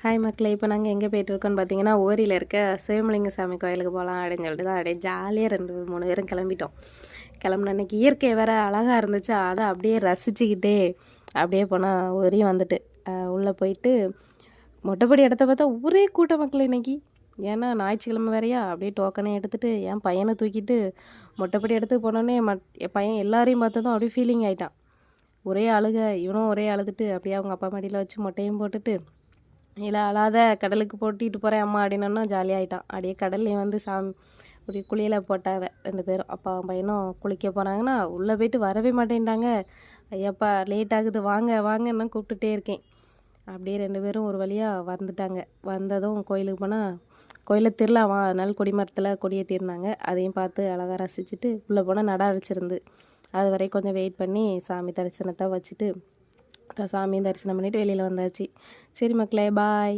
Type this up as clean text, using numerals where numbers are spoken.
Hi மக்களே! இப்போ நாங்கள் எங்கே போயிட்டுருக்கோன்னு பார்த்தீங்கன்னா, ஓரியில் இருக்க சிவமலிங்க சாமி கோயிலுக்கு போகலாம் அப்படின்னு சொல்லிட்டு தான் அப்படியே ஜாலியாக 2, 3 பேரும் கிளம்பிட்டோம். கிளம்புன அன்னைக்கு இயற்கை வேறு அழகாக இருந்துச்சா, அதை அப்படியே ரசிச்சுக்கிட்டே அப்படியே போனால் ஓரியும் வந்துட்டு உள்ளே போயிட்டு மொட்டைப்படி இடத்த பார்த்தா ஒரே கூட்ட மக்கள் இன்னைக்கு. ஏன்னா ஞாயிற்றுக்கிழமை வேறையா, அப்படியே டோக்கனை எடுத்துகிட்டு என் பையனை தூக்கிட்டு மொட்டைப்படி இடத்துக்கு போனோடனே என் பையன் எல்லாரையும் பார்த்ததும் அப்படியே ஃபீலிங் ஆகிட்டான். ஒரே அழுக, இவனும் ஒரே அழுதுட்டு அப்படியே அவங்க அப்பா மடியில் வச்சு மொட்டையும் போட்டுட்டு இல்லை அழாத கடலுக்கு போட்டிட்டு போகிறேன் அம்மா அப்படின்னோன்னா ஜாலியாகிட்டான். அப்படியே கடல்லையும் வந்து ஒரு குளியலை போட்டாவ 2 பேரும் அப்பாவும் பையனும் குளிக்க போனாங்கன்னா உள்ளே போயிட்டு வரவே மாட்டேன்ட்டாங்க. ஐயப்பா லேட் ஆகுது வாங்க வாங்கன்னு கூப்பிட்டுட்டே இருக்கேன். அப்படியே 2 பேரும் ஒரு வழியாக வந்துட்டாங்க. வந்ததும் கோயிலுக்கு போனால் கோயிலில் திருவிழாவா, அதனால கொடிமரத்தில் கொடியேற்றிருந்தாங்க. அதையும் பார்த்து அழகாக ரசிச்சுட்டு உள்ளே போனால் நட அழைச்சிருந்து அது வரை கொஞ்சம் வெயிட் பண்ணி சாமி தரிசனத்தை வச்சுட்டு சாமியும் தரிசனம் பண்ணிவிட்டு வெளியில் வந்தாச்சு. சரி மக்களே, பாய்.